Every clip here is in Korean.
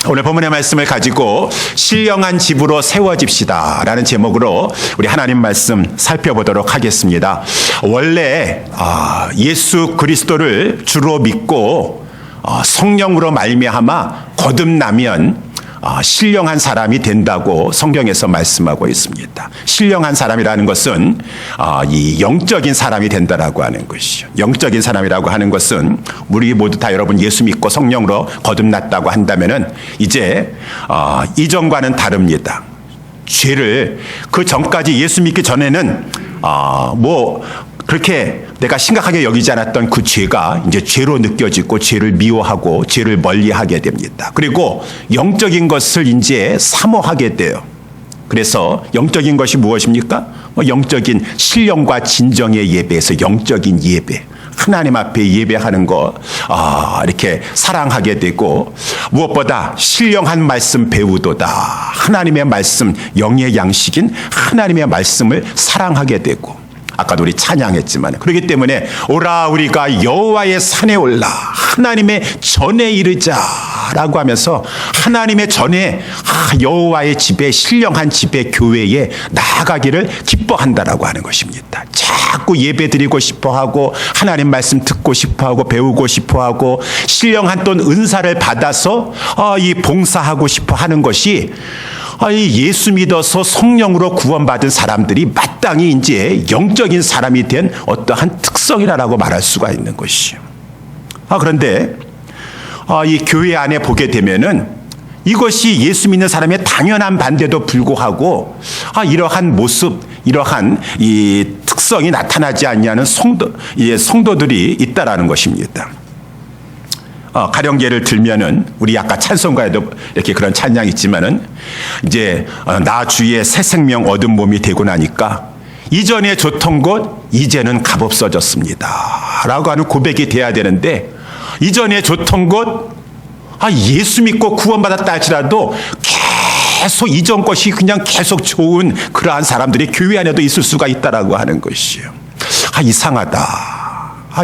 오늘 본문의 말씀을 가지고 신령한 집으로 세워집시다 라는 제목으로 우리 하나님 말씀 살펴보도록 하겠습니다. 원래 예수 그리스도를 주로 믿고 성령으로 말미암아 거듭나면 신령한 사람이 된다고 성경에서 말씀하고 있습니다. 신령한 사람이라는 것은 이 영적인 사람이 된다라고 하는 것이죠. 영적인 사람이라고 하는 것은 우리 모두 다 여러분 예수 믿고 성령으로 거듭났다고 한다면은 이제 이전과는 다릅니다. 죄를 그 전까지 예수 믿기 전에는 그렇게 내가 심각하게 여기지 않았던 그 죄가 이제 죄로 느껴지고 죄를 미워하고 죄를 멀리하게 됩니다. 그리고 영적인 것을 이제 사모하게 돼요. 그래서 영적인 것이 무엇입니까? 영적인 신령과 진정의 예배에서 영적인 예배, 하나님 앞에 예배하는 거 이렇게 사랑하게 되고, 무엇보다 신령한 말씀 배우도다, 하나님의 말씀, 영의 양식인 하나님의 말씀을 사랑하게 되고, 아까도 우리 찬양했지만, 그렇기 때문에 오라 우리가 여호와의 산에 올라 하나님의 전에 이르자라고 하면서 하나님의 전에 여호와의 집에, 신령한 집에, 교회에 나아가기를 기뻐한다라고 하는 것입니다. 자꾸 예배 드리고 싶어하고 하나님 말씀 듣고 싶어하고 배우고 싶어하고 신령한 또 은사를 받아서 이 봉사하고 싶어하는 것이 예수 믿어서 성령으로 구원받은 사람들이 마땅히 이제 영적인 사람이 된 어떠한 특성이라고 말할 수가 있는 것이죠. 그런데 이 교회 안에 보게 되면은 이것이 예수 믿는 사람의 당연한 반대도 불구하고 이러한 모습, 이러한 이 특성이 나타나지 않냐는 성도들이 있다라는 것입니다. 가령 예를 들면은 우리 아까 찬송가에도 이렇게 그런 찬양이 있지만은 이제 나 주의 새 생명 얻은 몸이 되고 나니까 이전에 좋던 곳 이제는 값없어졌습니다 라고 하는 고백이 돼야 되는데, 이전에 좋던 곳 예수 믿고 구원받았다 할지라도 계속 이전 것이 그냥 계속 좋은 그러한 사람들이 교회 안에도 있을 수가 있다라고 하는 것이에요. 이상하다.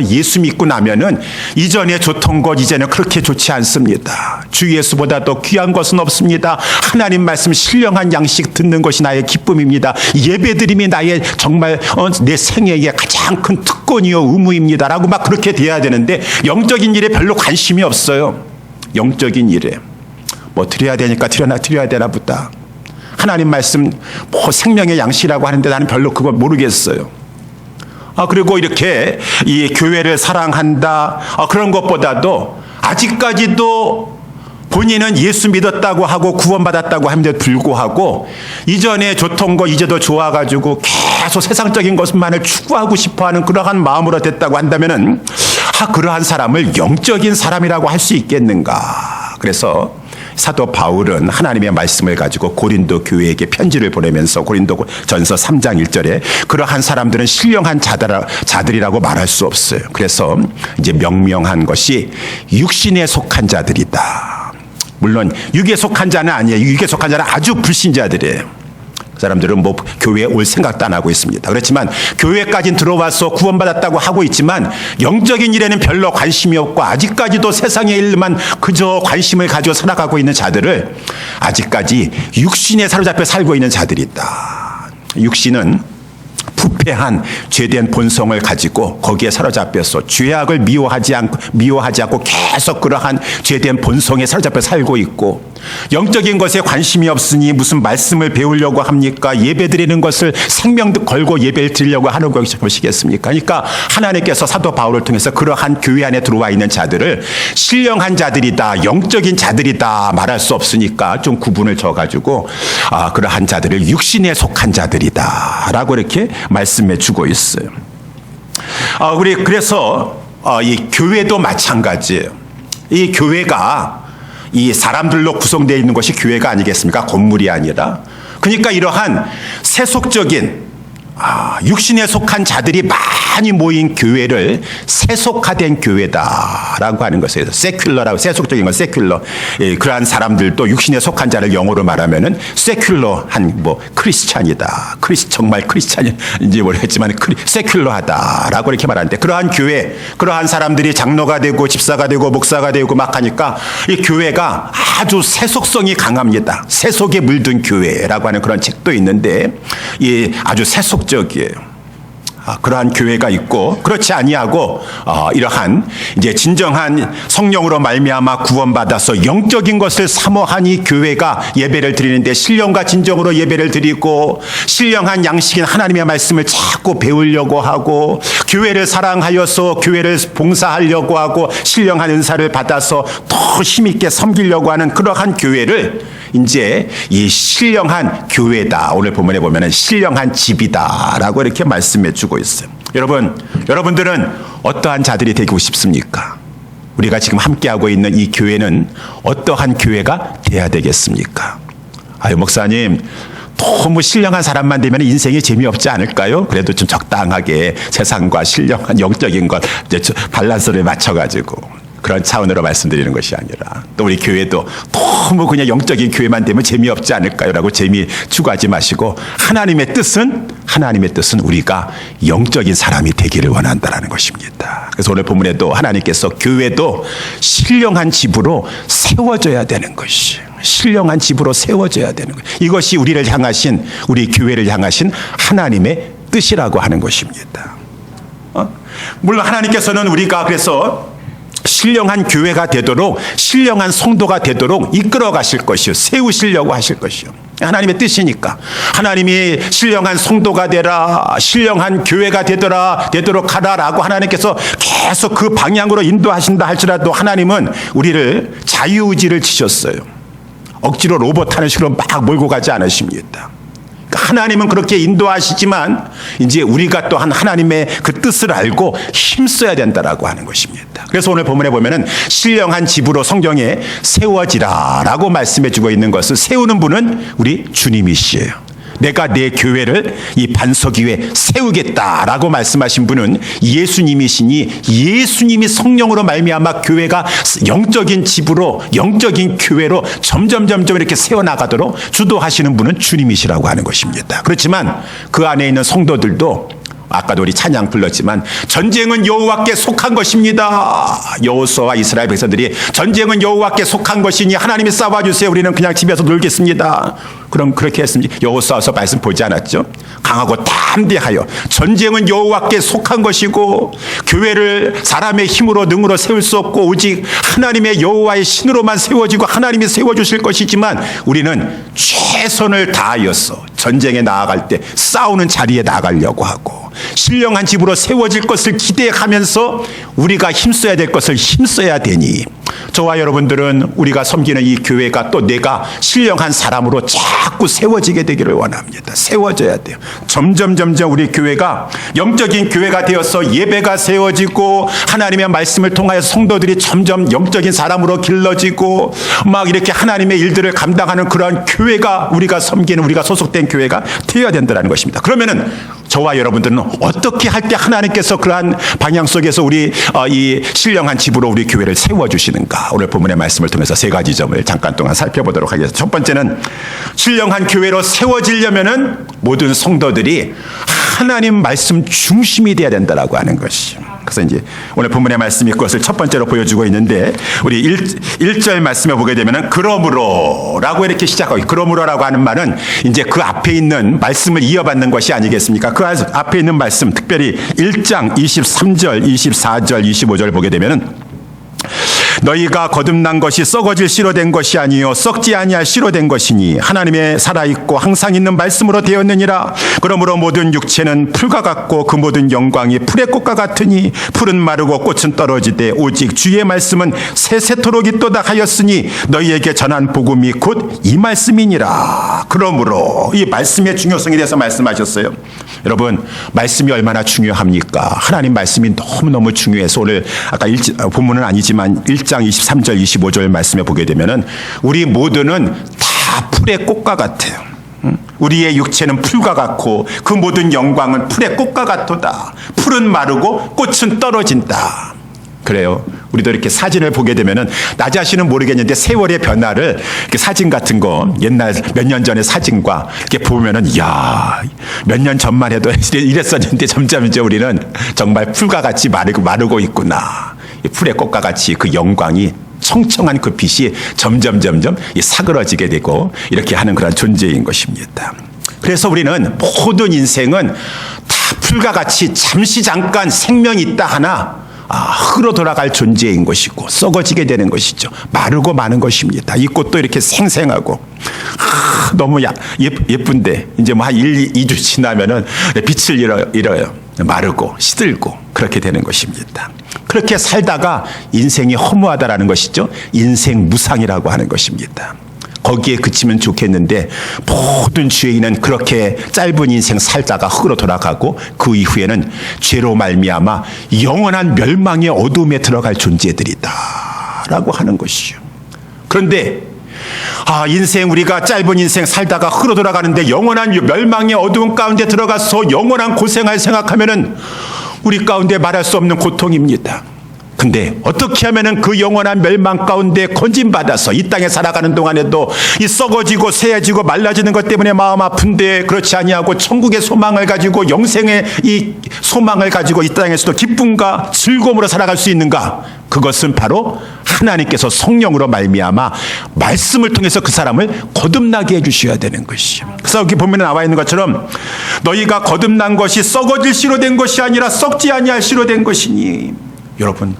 예수 믿고 나면은 이전에 좋던 것 이제는 그렇게 좋지 않습니다. 주 예수보다 더 귀한 것은 없습니다. 하나님 말씀 신령한 양식 듣는 것이 나의 기쁨입니다. 예배드림이 나의 정말 내 생애의 가장 큰 특권이요 의무입니다 라고 막 그렇게 돼야 되는데, 영적인 일에 별로 관심이 없어요. 영적인 일에 드려야 되니까 드려야 되나 보다. 하나님 말씀 생명의 양식이라고 하는데 나는 별로 그거 모르겠어요. 그리고 이렇게 이 교회를 사랑한다, 그런 것보다도 아직까지도 본인은 예수 믿었다고 하고 구원받았다고 함에도 불구하고 이전에 좋던 거 이제도 좋아가지고 계속 세상적인 것만을 추구하고 싶어하는 그러한 마음으로 됐다고 한다면은 그러한 사람을 영적인 사람이라고 할 수 있겠는가. 그래서 사도 바울은 하나님의 말씀을 가지고 고린도 교회에게 편지를 보내면서 고린도전서 3장 1절에 그러한 사람들은 신령한 자들이라고 말할 수 없어요. 그래서 이제 명명한 것이 육신에 속한 자들이다. 물론 육에 속한 자는 아니에요. 육에 속한 자는 아주 불신자들이에요. 그 사람들은 교회에 올 생각도 안 하고 있습니다. 그렇지만 교회까지 들어와서 구원받았다고 하고 있지만 영적인 일에는 별로 관심이 없고 아직까지도 세상의 일만 그저 관심을 가지고 살아가고 있는 자들을 아직까지 육신에 사로잡혀 살고 있는 자들이 있다. 육신은 부패한 죄된 본성을 가지고 거기에 사로잡혀서 죄악을 미워하지 않고 계속 그러한 죄된 본성에 사로잡혀 살고 있고, 영적인 것에 관심이 없으니 무슨 말씀을 배우려고 합니까? 예배드리는 것을 생명도 걸고 예배를 드리려고 하는 것이겠습니까? 그러니까 하나님께서 사도 바울을 통해서 그러한 교회 안에 들어와 있는 자들을 신령한 자들이다, 영적인 자들이다 말할 수 없으니까 좀 구분을 져가지고 그러한 자들을 육신에 속한 자들이다 라고 이렇게 말씀해 주고 있어요. 그래서 이 교회도 마찬가지예요. 이 교회가 이 사람들로 구성되어 있는 것이 교회가 아니겠습니까? 건물이 아니라. 그러니까 이러한 세속적인 육신에 속한 자들이 많이 모인 교회를 세속화된 교회다라고 하는 것이에요. 세큘러라고, 세속적인 건 세큘러. 그러한 사람들도 육신에 속한 자를 영어로 말하면은 세큘러한 크리스찬이다. 정말 크리스찬인지 모르겠지만 세큘러하다라고 이렇게 말하는데, 그러한 교회, 그러한 사람들이 장로가 되고 집사가 되고 목사가 되고 막 하니까 이 교회가 아주 세속성이 강합니다. 세속에 물든 교회라고 하는 그런 책도 있는데, 아주 세속적이에요. 그러한 교회가 있고, 그렇지 아니하고 이러한 이제 진정한 성령으로 말미암아 구원받아서 영적인 것을 사모하니 교회가 예배를 드리는데, 신령과 진정으로 예배를 드리고 신령한 양식인 하나님의 말씀을 자꾸 배우려고 하고, 교회를 사랑하여서 교회를 봉사하려고 하고 신령한 은사를 받아서 더 힘있게 섬기려고 하는 그러한 교회를 이제 이 신령한 교회다, 오늘 본문에 보면은 신령한 집이다라고 이렇게 말씀해 주고 있어요. 여러분들은 어떠한 자들이 되고 싶습니까? 우리가 지금 함께하고 있는 이 교회는 어떠한 교회가 돼야 되겠습니까? 아유, 목사님, 너무 신령한 사람만 되면 인생이 재미없지 않을까요? 그래도 좀 적당하게 세상과 신령한 영적인 것 밸런스를 맞춰가지고, 그런 차원으로 말씀드리는 것이 아니라, 또 우리 교회도 너무 그냥 영적인 교회만 되면 재미없지 않을까요? 라고 재미 추구하지 마시고, 하나님의 뜻은 우리가 영적인 사람이 되기를 원한다는 것입니다. 그래서 오늘 본문에도 하나님께서 교회도 신령한 집으로 세워져야 되는 것이, 신령한 집으로 세워져야 되는 것, 이것이 우리 교회를 향하신 하나님의 뜻이라고 하는 것입니다. 물론 하나님께서는 우리가 그래서 신령한 교회가 되도록, 신령한 성도가 되도록 이끌어 가실 것이요, 세우시려고 하실 것이요. 하나님의 뜻이니까. 하나님이 신령한 성도가 되라, 신령한 교회가 되도록 하라라고 하나님께서 계속 그 방향으로 인도하신다 할지라도, 하나님은 우리를 자유의지를 주셨어요. 억지로 로봇 하는 식으로 막 몰고 가지 않으십니다. 하나님은 그렇게 인도하시지만, 이제 우리가 또한 하나님의 그 뜻을 알고 힘써야 된다라고 하는 것입니다. 그래서 오늘 본문에 보면은 신령한 집으로 성경에 세워지라라고 말씀해 주고 있는 것을, 세우는 분은 우리 주님이시에요. 내가 내 교회를 이 반석 위에 세우겠다라고 말씀하신 분은 예수님이시니, 예수님이 성령으로 말미암아 교회가 영적인 집으로, 영적인 교회로 점점 이렇게 세워나가도록 주도하시는 분은 주님이시라고 하는 것입니다. 그렇지만 그 안에 있는 성도들도, 아까도 우리 찬양 불렀지만, 전쟁은 여호와께 속한 것입니다. 여호수아와 이스라엘 백성들이 전쟁은 여호와께 속한 것이니 하나님이 싸워주세요, 우리는 그냥 집에서 놀겠습니다. 그럼 그렇게 했습니다. 여호수아서 말씀 보지 않았죠? 강하고 담대하여 전쟁은 여호와께 속한 것이고, 교회를 사람의 힘으로 능으로 세울 수 없고 오직 하나님의 여호와의 신으로만 세워지고 하나님이 세워주실 것이지만, 우리는 최선을 다하여서 전쟁에 나아갈 때 싸우는 자리에 나가려고 하고, 신령한 집으로 세워질 것을 기대하면서 우리가 힘써야 될 것을 힘써야 되니, 저와 여러분들은 우리가 섬기는 이 교회가 또 내가 신령한 사람으로 자꾸 세워지게 되기를 원합니다. 세워져야 돼요. 점점 우리 교회가 영적인 교회가 되어서 예배가 세워지고, 하나님의 말씀을 통하여 성도들이 점점 영적인 사람으로 길러지고, 막 이렇게 하나님의 일들을 감당하는 그러한 교회가, 우리가 섬기는, 우리가 소속된 교회가 되어야 된다는 것입니다. 그러면은 저와 여러분들은 어떻게 할 때 하나님께서 그러한 방향 속에서 우리 이 신령한 집으로 우리 교회를 세워주시는가, 오늘 본문의 말씀을 통해서 세 가지 점을 잠깐 동안 살펴보도록 하겠습니다. 첫 번째는, 신령한 교회로 세워지려면은 모든 성도들이 하나님 말씀 중심이 되어야 된다라고 하는 것이. 그래서 이제 오늘 본문의 말씀이 그것을 첫 번째로 보여주고 있는데, 우리 1절 말씀에 보게 되면은 그러므로라고 이렇게 시작하고, 그러므로라고 하는 말은 이제 그 앞에 있는 말씀을 이어받는 것이 아니겠습니까? 그 앞에 있는 말씀, 특별히 1장 23절, 24절, 25절 보게 되면은, 너희가 거듭난 것이 썩어질 씨로 된 것이 아니요 썩지 아니할 씨로 된 것이니 하나님의 살아있고 항상 있는 말씀으로 되었느니라. 그러므로 모든 육체는 풀과 같고 그 모든 영광이 풀의 꽃과 같으니 풀은 마르고 꽃은 떨어지되 오직 주의 말씀은 세세토록 있도다 하였으니 너희에게 전한 복음이 곧 이 말씀이니라. 그러므로 이 말씀의 중요성에 대해서 말씀하셨어요. 여러분, 말씀이 얼마나 중요합니까? 하나님 말씀이 너무너무 중요해서 오늘 아까 본문은 아니지만 1장 23절 25절 말씀에 보게 되면은 우리 모두는 다 풀의 꽃과 같아요. 우리의 육체는 풀과 같고 그 모든 영광은 풀의 꽃과 같도다. 풀은 마르고 꽃은 떨어진다. 그래요. 우리도 이렇게 사진을 보게 되면은 나 자신은 모르겠는데 세월의 변화를 이렇게 사진 같은 거 옛날 몇 년 전의 사진과 이렇게 보면은 이야 몇 년 전만 해도 이랬었는데 점점 이제 우리는 정말 풀과 같이 마르고 있구나. 풀의 꽃과 같이 그 영광이 청청한 그 빛이 점점 사그러지게 되고 이렇게 하는 그런 존재인 것입니다. 그래서 우리는 모든 인생은 다 풀과 같이 잠시 잠깐 생명이 있다 하나 흙으로 돌아갈 존재인 것이고 썩어지게 되는 것이죠. 마르고 마는 것입니다. 이 꽃도 이렇게 생생하고 너무 예쁜데 이제 뭐 한 2주 지나면은 빛을 잃어요. 마르고 시들고 그렇게 되는 것입니다. 그렇게 살다가 인생이 허무하다라는 것이죠. 인생 무상이라고 하는 것입니다. 거기에 그치면 좋겠는데 모든 죄인은 그렇게 짧은 인생 살다가 흙으로 돌아가고 그 이후에는 죄로 말미암아 영원한 멸망의 어둠에 들어갈 존재들이다라고 하는 것이죠. 그런데 인생 우리가 짧은 인생 살다가 흙으로 돌아가는데 영원한 멸망의 어두운 가운데 들어가서 영원한 고생할 생각하면은 우리 가운데 말할 수 없는 고통입니다. 근데 어떻게 하면은 그 영원한 멸망 가운데 건진받아서 이 땅에 살아가는 동안에도 이 썩어지고 새해지고 말라지는 것 때문에 마음 아픈데 그렇지 아니하고 천국의 소망을 가지고 영생의 이 소망을 가지고 이 땅에서도 기쁨과 즐거움으로 살아갈 수 있는가? 그것은 바로 하나님께서 성령으로 말미암아 말씀을 통해서 그 사람을 거듭나게 해주셔야 되는 것이죠. 그래서 여기 보면 나와 있는 것처럼 너희가 거듭난 것이 썩어질 씨로 된 것이 아니라 썩지 아니할 씨로 된 것이니 여러분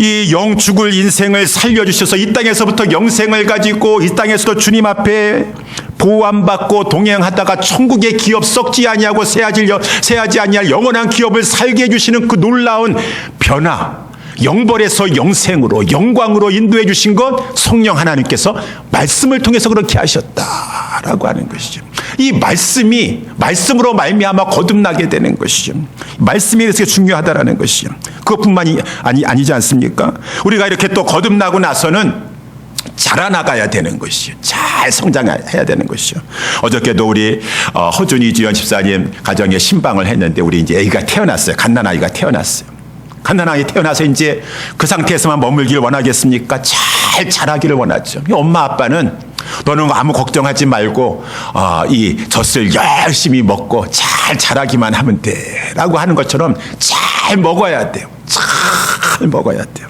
이 영 죽을 인생을 살려주셔서 이 땅에서부터 영생을 가지고 이 땅에서도 주님 앞에 보호받고 동행하다가 천국의 기업 썩지 아니하고 새하지 아니할 영원한 기업을 살게 해주시는 그 놀라운 변화 영벌에서 영생으로 영광으로 인도해 주신 것 성령 하나님께서 말씀을 통해서 그렇게 하셨다라고 하는 것이죠. 이 말씀이 말씀으로 말미암아 거듭나게 되는 것이죠. 말씀이 그래서 중요하다라는 것이죠. 그것뿐만이 아니지 않습니까? 우리가 이렇게 또 거듭나고 나서는 자라나가야 되는 것이죠. 잘 성장해야 되는 것이죠. 어저께도 우리 허준이 주연 집사님 가정에 신방을 했는데 우리 이제 아기가 태어났어요. 갓난아이가 태어났어요. 갓난아이 태어나서 이제 그 상태에서만 머물기를 원하겠습니까? 잘 자라기를 원하죠. 엄마 아빠는 너는 아무 걱정하지 말고 이 젖을 열심히 먹고 잘 자라기만 하면 돼라고 하는 것처럼 잘 먹어야 돼요. 잘 먹어야 돼요.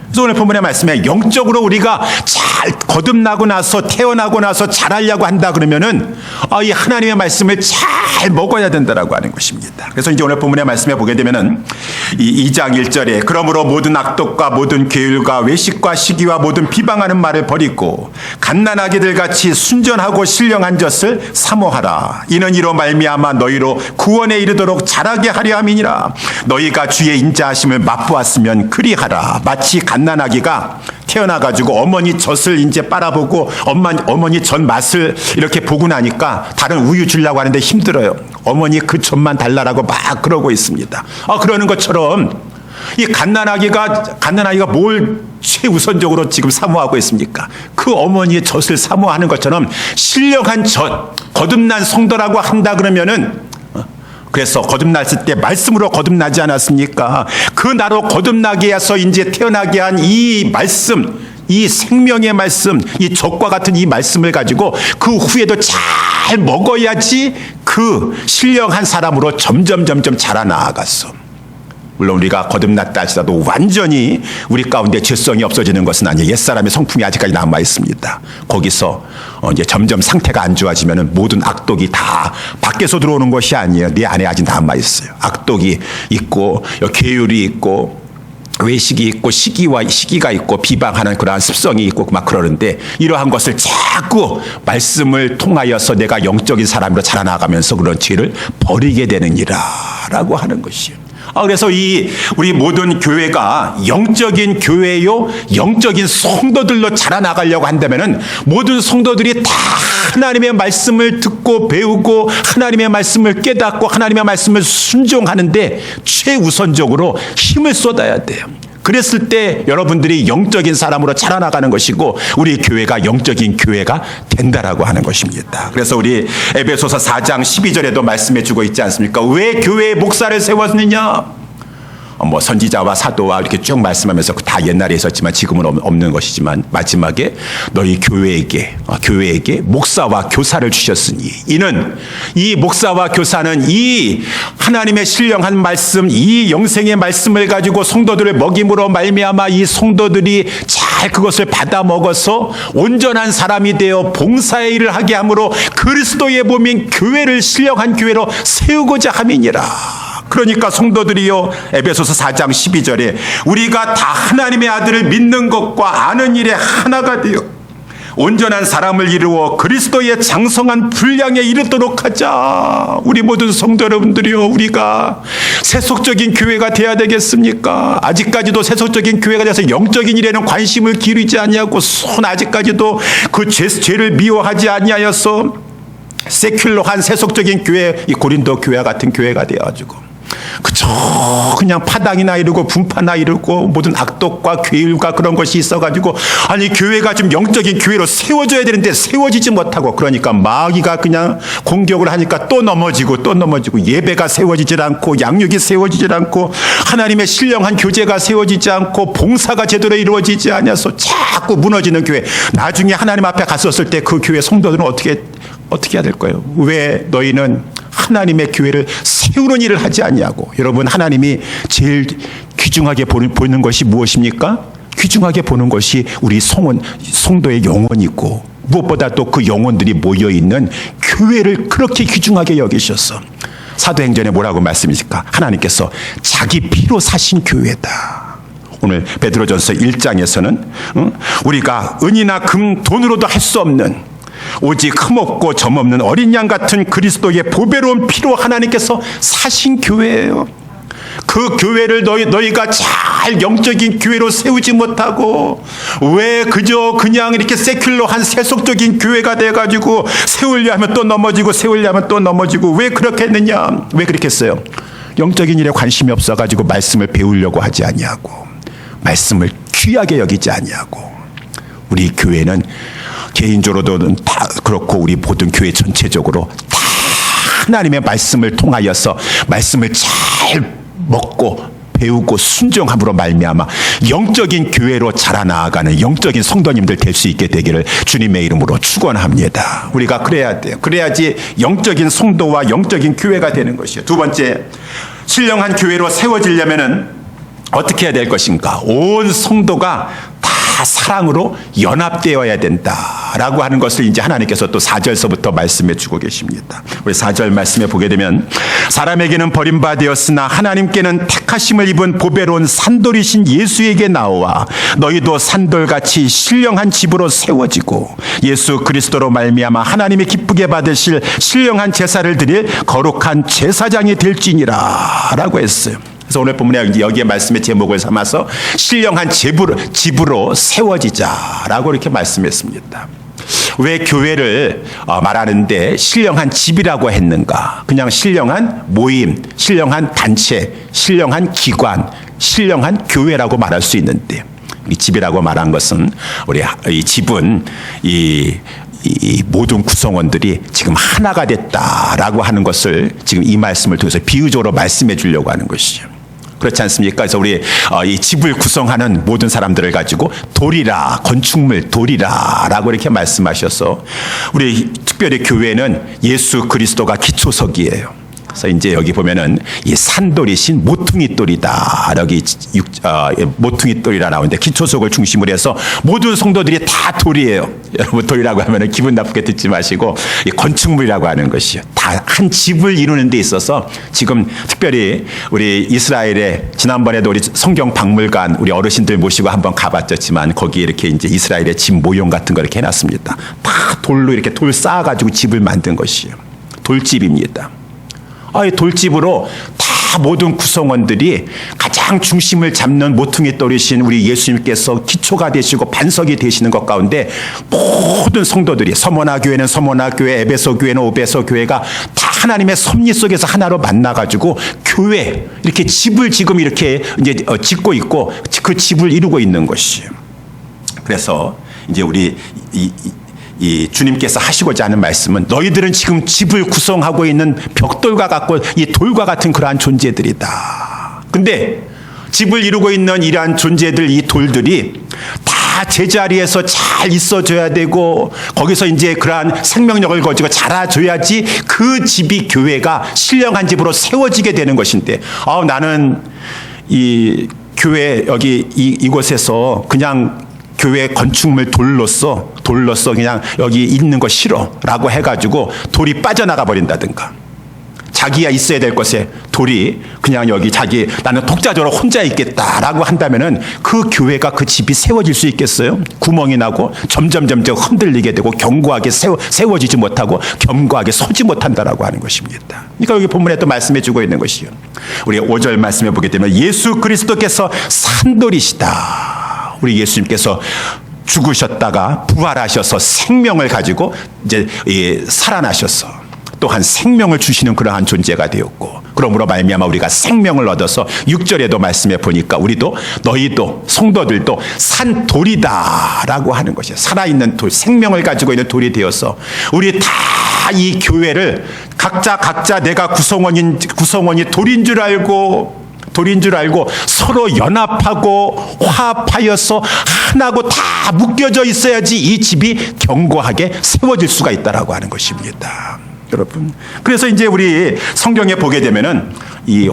그래서 오늘 본문의 말씀에 영적으로 우리가 잘 거듭나고 나서 태어나고 나서 자라려고 한다 그러면은 이 하나님의 말씀을 잘 먹어야 된다라고 하는 것입니다. 그래서 이제 오늘 본문의 말씀에 보게 되면은 이 2장 1절에 그러므로 모든 악독과 모든 계율과 외식과 시기와 모든 비방하는 말을 버리고 갓난아기들 같이 순전하고 신령한 젖을 사모하라. 이는 이로 말미암아 너희로 구원에 이르도록 자라게 하려 함이니라. 너희가 주의 인자하심을 맛보았으면 그리하라. 마치 갓난아기가 태어나가지고 어머니 젖을 이제 빨아보고 어머니 젖 맛을 이렇게 보고 나니까 다른 우유 주려고 하는데 힘들어요. 어머니 그 젖만 달라라고 막 그러고 있습니다. 그러는 것처럼 이 갓난아기가 뭘 최우선적으로 지금 사모하고 있습니까? 그 어머니의 젖을 사모하는 것처럼 신령한 젖, 거듭난 성도라고 한다 그러면은 그래서 거듭났을 때 말씀으로 거듭나지 않았습니까? 그 나로 거듭나게 해서 이제 태어나게 한 이 말씀, 이 생명의 말씀, 이 젖과 같은 이 말씀을 가지고 그 후에도 잘 먹어야지 그 신령한 사람으로 점점 자라나갔어. 물론 우리가 거듭났다 하시더라도 완전히 우리 가운데 죄성이 없어지는 것은 아니에요. 옛사람의 성품이 아직까지 남아 있습니다. 거기서 이제 점점 상태가 안 좋아지면은 모든 악독이 다 밖에서 들어오는 것이 아니에요. 내 안에 아직 남아 있어요. 악독이 있고 계율이 있고 외식이 있고 시기가 있고 비방하는 그러한 습성이 있고 막 그러는데 이러한 것을 자꾸 말씀을 통하여서 내가 영적인 사람으로 자라나가면서 그런 죄를 버리게 되느니라라고 하는 것이에요. 그래서 우리 모든 교회가 영적인 교회요, 영적인 성도들로 자라나가려고 한다면은 모든 성도들이 다 하나님의 말씀을 듣고 배우고 하나님의 말씀을 깨닫고 하나님의 말씀을 순종하는데 최우선적으로 힘을 쏟아야 돼요. 그랬을 때 여러분들이 영적인 사람으로 자라나가는 것이고 우리 교회가 영적인 교회가 된다라고 하는 것입니다. 그래서 우리 에베소서 4장 12절에도 말씀해 주고 있지 않습니까? 왜 교회의 목사를 세웠느냐? 뭐 선지자와 사도와 이렇게 쭉 말씀하면서 다 옛날에 있었지만 지금은 없는 것이지만 마지막에 너희 교회에게 목사와 교사를 주셨으니 이는 이 목사와 교사는 이 하나님의 신령한 말씀, 이 영생의 말씀을 가지고 성도들을 먹임으로 말미암아 이 성도들이 잘 그것을 받아 먹어서 온전한 사람이 되어 봉사의 일을 하게 함으로 그리스도의 몸인 교회를 신령한 교회로 세우고자 함이니라. 그러니까 성도들이요, 에베소서 4장 12절에 우리가 다 하나님의 아들을 믿는 것과 아는 일에 하나가 되어 온전한 사람을 이루어 그리스도의 장성한 분량에 이르도록 하자. 우리 모든 성도 여러분들이요, 우리가 세속적인 교회가 돼야 되겠습니까? 아직까지도 세속적인 교회가 돼서 영적인 일에는 관심을 기울이지 아니하고 아직까지도 그 죄를 미워하지 아니하여서 세큘러한 세속적인 교회, 이 고린도 교회 같은 교회가 되어가지고 그저 그냥 파당이나 이루고 분파나 이루고 모든 악독과 괴율과 그런 것이 있어가지고 아니 교회가 좀 영적인 교회로 세워져야 되는데 세워지지 못하고 그러니까 마귀가 그냥 공격을 하니까 또 넘어지고 예배가 세워지질 않고 양육이 세워지질 않고 하나님의 신령한 교제가 세워지지 않고 봉사가 제대로 이루어지지 않아서 자꾸 무너지는 교회. 나중에 하나님 앞에 갔었을 때 그 교회 성도들은 어떻게 해야 될 거예요? 왜 너희는 하나님의 교회를 세우는 일을 하지 아니하고? 여러분, 하나님이 제일 귀중하게 보는 것이 무엇입니까? 귀중하게 보는 것이 우리 성도의 영혼이고 무엇보다 또 그 영혼들이 모여있는 교회를 그렇게 귀중하게 여기셨어. 사도행전에 뭐라고 말씀이실까? 하나님께서 자기 피로 사신 교회다. 오늘 베드로전서 1장에서는 우리가 은이나 금, 돈으로도 할 수 없는 오직 흠없고 점없는 어린 양 같은 그리스도의 보배로운 피로 하나님께서 사신 교회예요. 그 교회를 너희가 잘 영적인 교회로 세우지 못하고 왜 그냥 이렇게 세큘러한 세속적인 교회가 돼가지고 세우려 하면 또 넘어지고 세우려 하면 또 넘어지고 왜 그렇게 했느냐? 왜 그렇게 했어요? 영적인 일에 관심이 없어가지고 말씀을 배우려고 하지 아니하고 말씀을 귀하게 여기지 아니하고 우리 교회는 개인적으로도 다 그렇고 우리 모든 교회 전체적으로 다 하나님의 말씀을 통하여서 말씀을 잘 먹고 배우고 순종함으로 말미암아 영적인 교회로 자라나가는 영적인 성도님들 될 수 있게 되기를 주님의 이름으로 축원합니다. 우리가 그래야 돼요. 그래야지 영적인 성도와 영적인 교회가 되는 것이에요. 두 번째, 신령한 교회로 세워지려면은 어떻게 해야 될 것인가? 온 성도가 다 사랑으로 연합되어야 된다라고 하는 것을 이제 하나님께서 또 4절서부터 말씀해 주고 계십니다. 우리 4절 말씀에 보게 되면 사람에게는 버림받았으나 하나님께는 택하심을 입은 보배로운 산돌이신 예수에게 나와 너희도 산돌같이 신령한 집으로 세워지고 예수 그리스도로 말미암아 하나님이 기쁘게 받으실 신령한 제사를 드릴 거룩한 제사장이 될지니라 라고 했어요. 그래서 오늘 본문에 여기에 말씀의 제목을 삼아서 신령한 집으로 세워지자라고 이렇게 말씀했습니다. 왜 교회를 말하는데 신령한 집이라고 했는가? 그냥 신령한 모임, 신령한 단체, 신령한 기관, 신령한 교회라고 말할 수 있는데 이 집이라고 말한 것은 우리 이 집은 이 모든 구성원들이 지금 하나가 됐다라고 하는 것을 지금 이 말씀을 통해서 비유적으로 말씀해 주려고 하는 것이죠. 그렇지 않습니까? 그래서 우리 이 집을 구성하는 모든 사람들을 가지고 돌이라, 건축물 돌이라라고 이렇게 말씀하셔서 우리 특별히 교회는 예수 그리스도가 기초석이에요. 그래서 이제 여기 보면은 이 산돌이신 모퉁이돌이다. 여기 모퉁이돌이라 나오는데 기초석을 중심으로 해서 모든 성도들이 다 돌이에요. 여러분 돌이라고 하면은 기분 나쁘게 듣지 마시고 이 건축물이라고 하는 것이요. 다 한 집을 이루는 데 있어서 지금 특별히 우리 이스라엘에 지난번에도 우리 성경 박물관 우리 어르신들 모시고 한번 가봤지만 거기에 이렇게 이제 이스라엘의 집 모형 같은 거 이렇게 해놨습니다. 다 돌로 이렇게 돌 쌓아가지고 집을 만든 것이에요. 돌집입니다. 이 돌집으로 다 모든 구성원들이 가장 중심을 잡는 모퉁이돌이신 우리 예수님께서 기초가 되시고 반석이 되시는 것 가운데 모든 성도들이 서머나 교회는 서머나 교회, 에베소 교회는 오베소 교회가 다 하나님의 섭리 속에서 하나로 만나가지고 교회, 이렇게 집을 지금 이렇게 이제 짓고 있고 그 집을 이루고 있는 것이에요. 그래서 이제 우리 이 주님께서 하시고자 하는 말씀은 너희들은 지금 집을 구성하고 있는 벽돌과 같고 이 돌과 같은 그러한 존재들이다. 근데 집을 이루고 있는 이러한 존재들, 이 돌들이 다 제자리에서 잘 있어줘야 되고 거기서 이제 그러한 생명력을 가지고 자라줘야지 그 집이 교회가 신령한 집으로 세워지게 되는 것인데, 나는 이 교회 여기 이곳에서 그냥 교회 건축물 돌로서 그냥 여기 있는 거 싫어라고 해가지고 돌이 빠져나가 버린다든가, 자기가 있어야 될 곳에 돌이 그냥 여기 나는 독자적으로 혼자 있겠다라고 한다면은 그 교회가, 그 집이 세워질 수 있겠어요? 구멍이 나고 점점 흔들리게 되고 견고하게 세워지지 못하고 견고하게 서지 못한다라고 하는 것입니다. 그러니까 여기 본문에 또 말씀해 주고 있는 것이요. 우리 5절 말씀해 보게 되면 예수 그리스도께서 산돌이시다. 우리 예수님께서 죽으셨다가 부활하셔서 생명을 가지고 이제 살아나셔서 또한 생명을 주시는 그러한 존재가 되었고, 그러므로 말미암아 우리가 생명을 얻어서 6절에도 말씀해 보니까 우리도 너희도 성도들도 산돌이다라고 하는 것이에요. 살아있는 돌, 생명을 가지고 있는 돌이 되어서 우리 다 이 교회를 각자 내가 구성원이 돌인 줄 알고 서로 연합하고 화합하여서 하나고 다 묶여져 있어야지 이 집이 견고하게 세워질 수가 있다라고 하는 것입니다. 여러분, 그래서 이제 우리 성경에 보게 되면은 이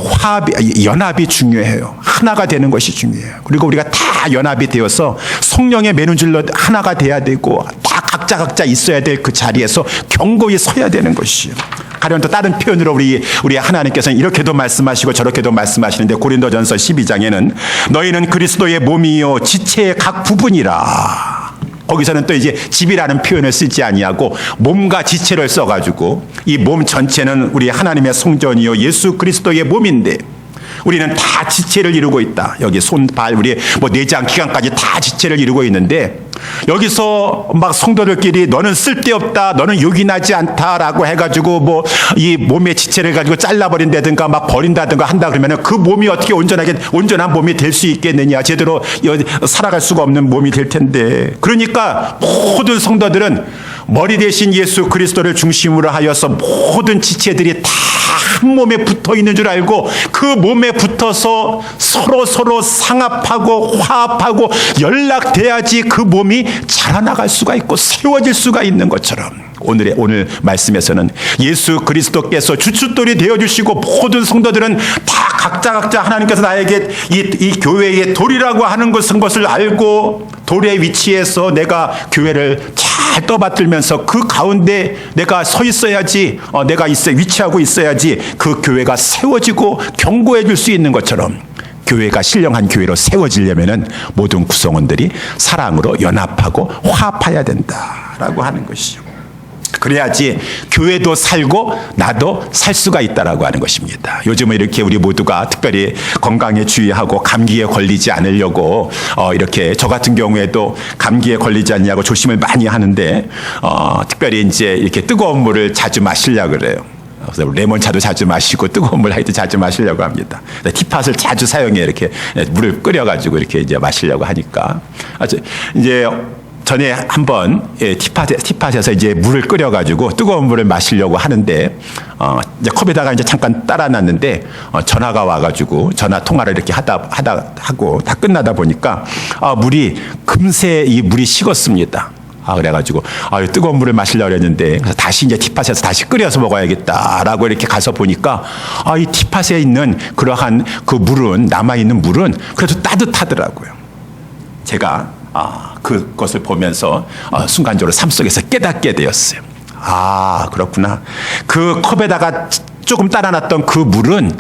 연합이 중요해요. 하나가 되는 것이 중요해요. 그리고 우리가 다 연합이 되어서 성령의 매는줄로 하나가 돼야 되고 다 각자 있어야 될 그 자리에서 견고히 서야 되는 것이에요. 가령 또 다른 표현으로 우리 하나님께서는 이렇게도 말씀하시고 저렇게도 말씀하시는데, 고린도전서 12장에는 너희는 그리스도의 몸이요 지체의 각 부분이라. 거기서는 또 이제 집이라는 표현을 쓰지 아니하고 몸과 지체를 써가지고 이 몸 전체는 우리 하나님의 성전이요 예수 그리스도의 몸인데 우리는 다 지체를 이루고 있다. 여기 손, 발, 우리 내장, 기관까지 다 지체를 이루고 있는데, 여기서 막 성도들끼리 너는 쓸데없다, 너는 요긴하지 않다라고 해가지고 이 몸의 지체를 가지고 잘라버린다든가 막 버린다든가 한다 그러면은 그 몸이 어떻게 온전한 몸이 될 수 있겠느냐, 제대로 살아갈 수가 없는 몸이 될 텐데. 그러니까 모든 성도들은 머리 대신 예수 그리스도를 중심으로 하여서 모든 지체들이 다 한 몸에 붙어 있는 줄 알고 그 몸에 붙어서 서로 상합하고 화합하고 연락돼야지 그 몸이 자라나갈 수가 있고 세워질 수가 있는 것처럼, 오늘 말씀에서는 예수 그리스도께서 주춧돌이 되어주시고 모든 성도들은 다 각자 하나님께서 나에게 이 교회의 돌이라고 하는 것을 알고 돌의 위치에서 내가 교회를 잘 떠받들면서 그 가운데 내가 서 있어야지, 내가 위치하고 있어야지 그 교회가 세워지고 견고해질 수 있는 것처럼, 교회가 신령한 교회로 세워지려면은 모든 구성원들이 사랑으로 연합하고 화합해야 된다라고 하는 것이죠. 그래야지 교회도 살고 나도 살 수가 있다라고 하는 것입니다. 요즘은 이렇게 우리 모두가 특별히 건강에 주의하고 감기에 걸리지 않으려고 이렇게 저 같은 경우에도 감기에 걸리지 않냐고 조심을 많이 하는데, 특별히 이제 이렇게 뜨거운 물을 자주 마시려고 그래요. 그래서 레몬차도 자주 마시고 뜨거운 물 하여튼 자주 마시려고 합니다. 티팟을 자주 사용해, 이렇게 물을 끓여가지고 이렇게 이제 마시려고 하니까. 이제 전에 한번 티팟에서 이제 물을 끓여가지고 뜨거운 물을 마시려고 하는데, 이제 컵에다가 이제 잠깐 따라놨는데 전화가 와가지고 전화 통화를 이렇게 하고 다 끝나다 보니까 금세 이 물이 식었습니다. 그래가지고 뜨거운 물을 마시려고 했는데, 그래서 다시 이제 티팟에서 다시 끓여서 먹어야겠다라고 이렇게 가서 보니까 이 티팟에 있는 그러한 그 물은, 남아있는 물은 그래도 따뜻하더라고요. 제가 그것을 보면서 순간적으로 삶 속에서 깨닫게 되었어요. 그렇구나. 그 컵에다가 조금 따라놨던 그 물은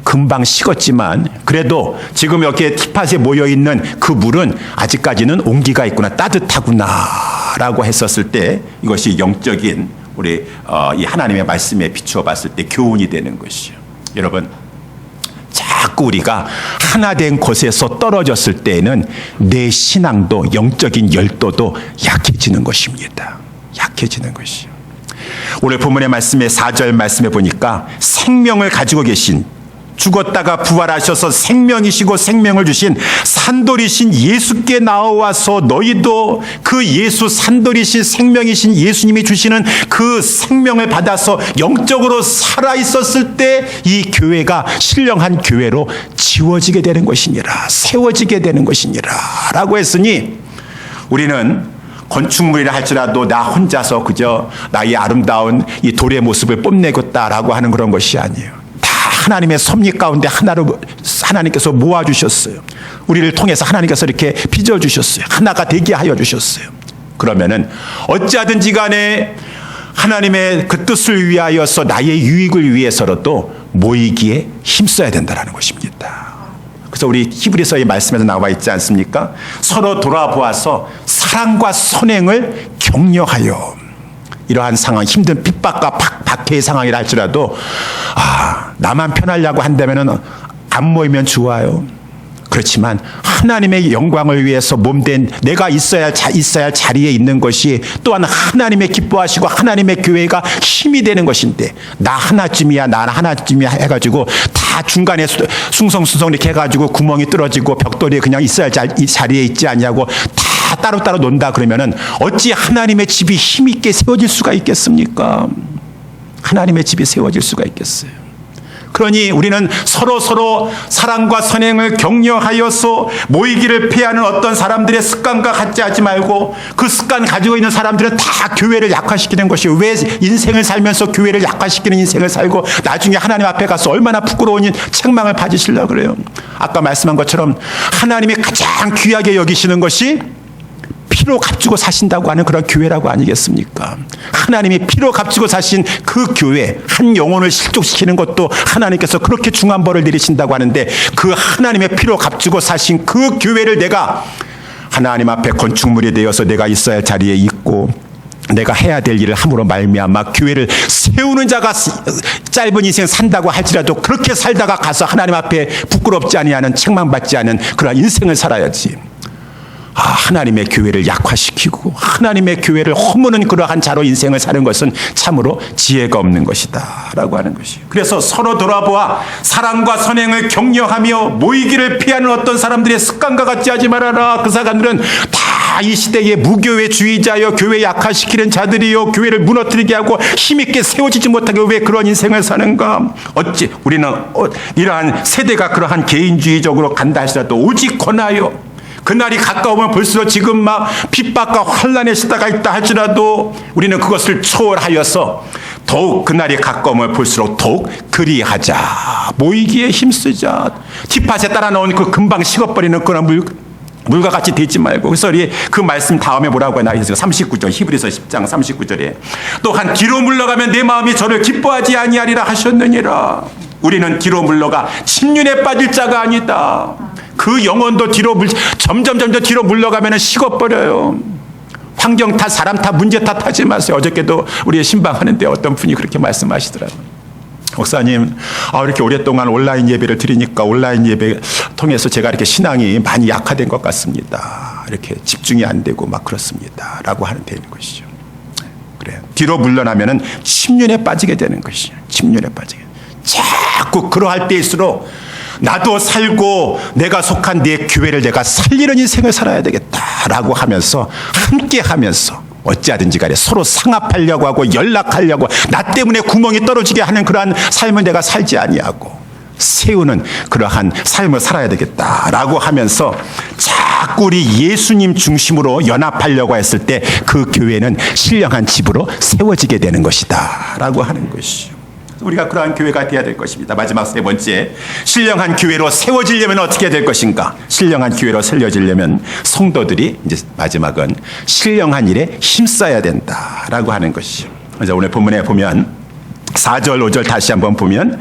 금방 식었지만 그래도 지금 여기에 티팟에 모여있는 그 물은 아직까지는 온기가 있구나, 따뜻하구나라고 했었을 때 이것이 영적인 우리 이 하나님의 말씀에 비추어 봤을 때 교훈이 되는 것이요. 여러분, 자꾸 우리가 하나 된 곳에서 떨어졌을 때에는 내 신앙도 영적인 열도도 약해지는 것입니다. 약해지는 것이요. 오늘 본문의 말씀에 4절 말씀에 보니까 생명을 가지고 계신, 죽었다가 부활하셔서 생명이시고 생명을 주신 산돌이신 예수께 나와서 너희도 그 예수, 산돌이신 생명이신 예수님이 주시는 그 생명을 받아서 영적으로 살아있었을 때 이 교회가 신령한 교회로 지워지게 되는 것이니라, 세워지게 되는 것이니라 라고 했으니, 우리는 건축물이라 할지라도 나 혼자서 그저 나의 아름다운 이 돌의 모습을 뽐내겠다라고 하는 그런 것이 아니에요. 다 하나님의 섭리 가운데 하나로 하나님께서 모아주셨어요. 우리를 통해서 하나님께서 이렇게 빚어주셨어요. 하나가 되게 하여 주셨어요. 그러면은 어찌하든지 간에 하나님의 그 뜻을 위하여서 나의 유익을 위해서라도 모이기에 힘써야 된다는 것입니다. 그래서 우리 히브리서의 말씀에서 나와 있지 않습니까? 서로 돌아보아서 사랑과 선행을 격려하여, 이러한 상황, 힘든 핍박과 박해의 상황이라 할지라도 나만 편하려고 한다면 안 모이면 좋아요. 그렇지만 하나님의 영광을 위해서 몸된 내가 있어야 할 자리에 있는 것이 또한 하나님의 기뻐하시고 하나님의 교회가 힘이 되는 것인데, 나 하나쯤이야 해가지고 다 중간에 숭성숭성 이렇게 해가지고 구멍이 뚫어지고 벽돌이 그냥 있어야 할 이 자리에 있지 않냐고 다 따로따로 논다 그러면은 어찌 하나님의 집이 힘있게 세워질 수가 있겠습니까? 하나님의 집이 세워질 수가 있겠어요? 그러니 우리는 서로 사랑과 선행을 격려하여서 모이기를 피하는 어떤 사람들의 습관과 같지 하지 말고, 그 습관 가지고 있는 사람들은 다 교회를 약화시키는 것이요. 왜 인생을 살면서 교회를 약화시키는 인생을 살고 나중에 하나님 앞에 가서 얼마나 부끄러운 책망을 받으시려고 그래요. 아까 말씀한 것처럼 하나님이 가장 귀하게 여기시는 것이 피로 값주고 사신다고 하는 그런 교회라고 아니겠습니까? 하나님이 피로 값주고 사신 그 교회, 한 영혼을 실족시키는 것도 하나님께서 그렇게 중한 벌을 내리신다고 하는데, 그 하나님의 피로 값주고 사신 그 교회를 내가 하나님 앞에 건축물이 되어서 내가 있어야 할 자리에 있고 내가 해야 될 일을 함으로 말미암아 교회를 세우는 자가 짧은 인생 산다고 할지라도 그렇게 살다가 가서 하나님 앞에 부끄럽지 아니하는, 책망받지 않은 그런 인생을 살아야지. 하나님의 교회를 약화시키고 하나님의 교회를 허무는 그러한 자로 인생을 사는 것은 참으로 지혜가 없는 것이다 라고 하는 것이에요. 그래서 서로 돌아보아 사랑과 선행을 격려하며 모이기를 피하는 어떤 사람들의 습관과 같이 하지 말아라. 그 사람들은 다 이 시대의 무교회주의자여, 교회 약화시키는 자들이요, 교회를 무너뜨리게 하고 힘있게 세워지지 못하게 왜 그런 인생을 사는가? 어찌 우리는 이러한 세대가 그러한 개인주의적으로 간다 할지라도 오직 권하여, 그날이 가까우면 볼수록 지금 막 핍박과 환난의 시대가 있다 할지라도 우리는 그것을 초월하여서 더욱 그날이 가까우면 볼수록 더욱 그리하자, 모이기에 힘쓰자. 티팟에 따라 넣은 그 금방 식어버리는 그런 물과 같이 되지 말고. 그래서 그 말씀 다음에 뭐라고 나와 있어요? 39절, 히브리서 10장 39절에 또한 뒤로 물러가면 내 마음이 저를 기뻐하지 아니하리라 하셨느니라. 우리는 뒤로 물러가 침륜에 빠질 자가 아니다. 그 영혼도 점점 뒤로 물러가면 식어버려요. 환경 탓, 사람 탓, 문제 탓하지 마세요. 어저께도 우리 신방하는데 어떤 분이 그렇게 말씀하시더라고요. 목사님, 이렇게 오랫동안 온라인 예배를 드리니까 온라인 예배 통해서 제가 이렇게 신앙이 많이 약화된 것 같습니다. 이렇게 집중이 안 되고 막 그렇습니다 라고 하는 되는 것이죠. 그래요. 뒤로 물러나면은 침륜에 빠지게 되는 것이죠. 침륜에 빠지게. 자꾸 그러할 때일수록 나도 살고 내가 속한 내 교회를 내가 살리는 인생을 살아야 되겠다라고 하면서, 함께 하면서 어찌하든지 간에 서로 상합하려고 하고 연락하려고, 나 때문에 구멍이 떨어지게 하는 그러한 삶을 내가 살지 아니하고 세우는 그러한 삶을 살아야 되겠다라고 하면서 자꾸 우리 예수님 중심으로 연합하려고 했을 때 그 교회는 신령한 집으로 세워지게 되는 것이다 라고 하는 것이죠. 우리가 그러한 교회가 되어야 될 것입니다. 마지막 세 번째, 신령한 교회로 세워지려면 어떻게 될 것인가? 신령한 교회로 세워지려면 성도들이, 이제 마지막은 신령한 일에 힘써야 된다라고 하는 것이죠. 그래서 오늘 본문에 보면 4절 5절 다시 한번 보면,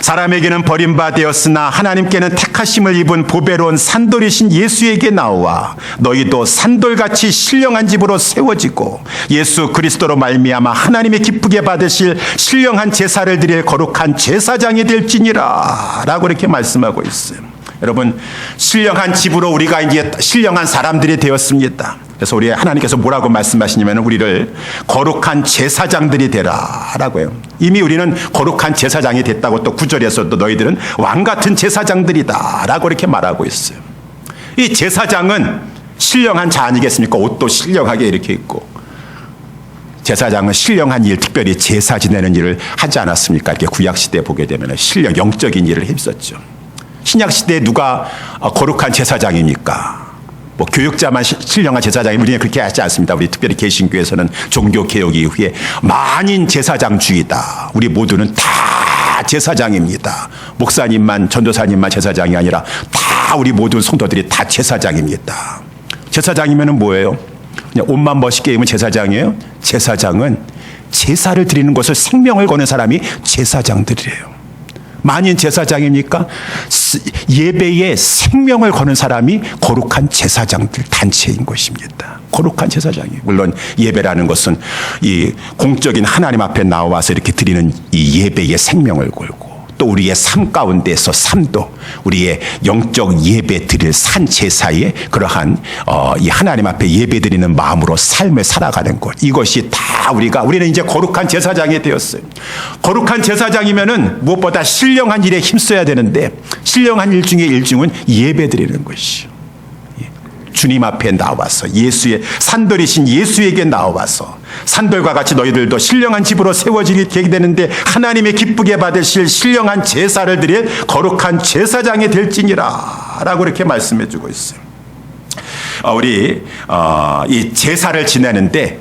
사람에게는 버림받았으나 하나님께는 택하심을 입은 보배로운 산돌이신 예수에게 나와 너희도 산돌같이 신령한 집으로 세워지고 예수 그리스도로 말미암아 하나님의 기쁘게 받으실 신령한 제사를 드릴 거룩한 제사장이 될지니라 라고 이렇게 말씀하고 있어요. 여러분, 신령한 집으로 우리가 이제 신령한 사람들이 되었습니다. 그래서 우리 하나님께서 뭐라고 말씀하시냐면 우리를 거룩한 제사장들이 되라라고 해요. 이미 우리는 거룩한 제사장이 됐다고 또 9절에서도 너희들은 왕 같은 제사장들이다라고 이렇게 말하고 있어요. 이 제사장은 신령한 자 아니겠습니까? 옷도 신령하게 이렇게 입고. 제사장은 신령한 일, 특별히 제사 지내는 일을 하지 않았습니까? 이렇게 구약시대에 보게 되면 신령, 영적인 일을 했었죠. 신약시대에 누가 거룩한 제사장입니까? 뭐 교육자만 신령한 제사장이 우리는 그렇게 하지 않습니다. 우리 특별히 개신교에서는 종교개혁 이후에 만인 제사장주의다. 우리 모두는 다 제사장입니다. 목사님만, 전도사님만 제사장이 아니라 다 우리 모든 성도들이 다 제사장입니다. 제사장이면 뭐예요? 그냥 옷만 멋있게 입으면 제사장이에요? 제사장은 제사를 드리는 것을 생명을 거는 사람이 제사장들이에요. 만인 제사장입니까? 예배에 생명을 거는 사람이 거룩한 제사장들 단체인 것입니다. 거룩한 제사장이. 물론 예배라는 것은 이 공적인 하나님 앞에 나와서 이렇게 드리는 이 예배에 생명을 걸고 또 우리의 삶 가운데서 삶도 우리의 영적 예배 드릴 산 제사에 그러한 이 하나님 앞에 예배 드리는 마음으로 삶을 살아가는 것. 이것이 다 우리는 이제 거룩한 제사장이 되었어요. 거룩한 제사장이면은 무엇보다 신령한 일에 힘써야 되는데 신령한 일 중에 일중은 예배 드리는 것이요. 주님 앞에 나와서 예수의 산돌이신 예수에게 나와서 산돌과 같이 너희들도 신령한 집으로 세워지게 되는데 하나님의 기쁘게 받으실 신령한 제사를 드릴 거룩한 제사장이 될지니라 라고 이렇게 말씀해 주고 있어요. 우리 이 제사를 지내는데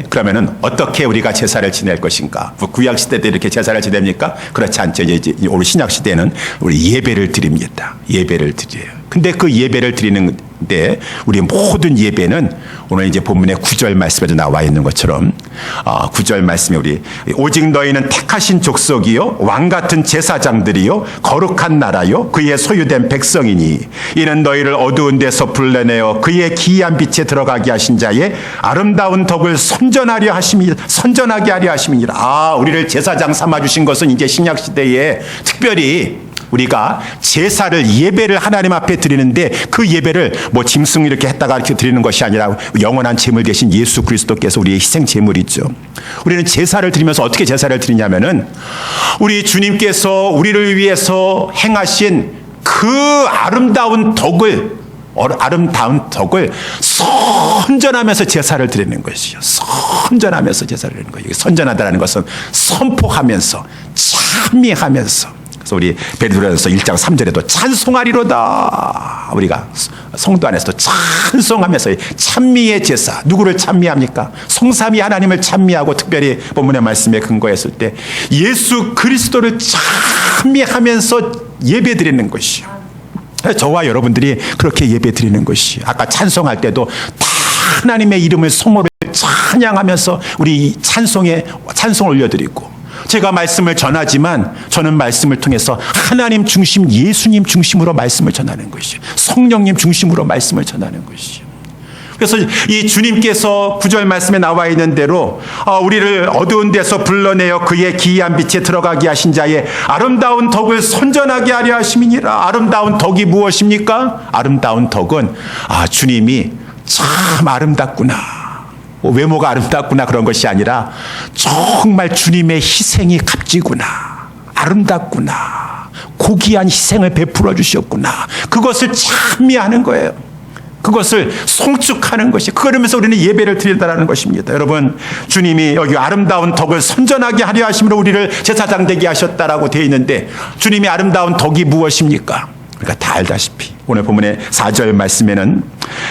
그러면은 어떻게 우리가 제사를 지낼 것인가? 구약 시대 때 이렇게 제사를 지냅니까? 그렇지 않죠. 이제 우리 신약 시대는 우리 예배를 드립니다. 예배를 드려요. 근데 그 예배를 드리는데 우리 모든 예배는 오늘 이제 본문의 9절 말씀에도 나와 있는 것처럼 9절 말씀에 우리 오직 너희는 택하신 족속이요 왕 같은 제사장들이요 거룩한 나라요 그의 소유된 백성이니 이는 너희를 어두운 데서 불러내어 그의 기이한 빛에 들어가게 하신 자의 아름다운 덕을 선전하게 하려 하심이니라. 우리를 제사장 삼아 주신 것은 이제 신약 시대에 특별히 우리가 제사를 예배를 하나님 앞에 드리는데 그 예배를 뭐 짐승 이렇게 했다가 이렇게 드리는 것이 아니라 영원한 제물 대신 예수 그리스도께서 우리의 희생 제물이죠. 우리는 제사를 드리면서 어떻게 제사를 드리냐면은 우리 주님께서 우리를 위해서 행하신 그 아름다운 덕을 선전하면서 제사를 드리는 것이요. 선전하면서 제사를 드리는 거예요. 선전하다라는 것은 선포하면서 찬미하면서. 그래서 우리 베드로전서 1장 3절에도 찬송하리로다. 우리가 성도 안에서도 찬송하면서 찬미의 제사. 누구를 찬미합니까? 성삼위 하나님을 찬미하고 특별히 본문의 말씀에 근거했을 때 예수 그리스도를 찬미하면서 예배드리는 것이요. 저와 여러분들이 그렇게 예배드리는 것이 아까 찬송할 때도 다 하나님의 이름을 성모를 찬양하면서 우리 찬송을 올려드리고 제가 말씀을 전하지만 저는 말씀을 통해서 하나님 중심, 예수님 중심으로 말씀을 전하는 것이요. 성령님 중심으로 말씀을 전하는 것이요. 그래서 이 주님께서 9절 말씀에 나와 있는 대로 우리를 어두운 데서 불러내어 그의 기이한 빛에 들어가게 하신 자의 아름다운 덕을 선전하게 하려 하심이니라. 아름다운 덕이 무엇입니까? 아름다운 덕은 주님이 참 아름답구나. 외모가 아름답구나 그런 것이 아니라 정말 주님의 희생이 값지구나. 아름답구나. 고귀한 희생을 베풀어 주셨구나. 그것을 찬미하는 거예요. 그것을 송축하는 것이 그러면서 우리는 예배를 드린다는 것입니다. 여러분 주님이 여기 아름다운 덕을 선전하게 하려 하심으로 우리를 제사장 되게 하셨다라고 되어 있는데 주님이 아름다운 덕이 무엇입니까? 우리가 다 알다시피 오늘 본문의 4절 말씀에는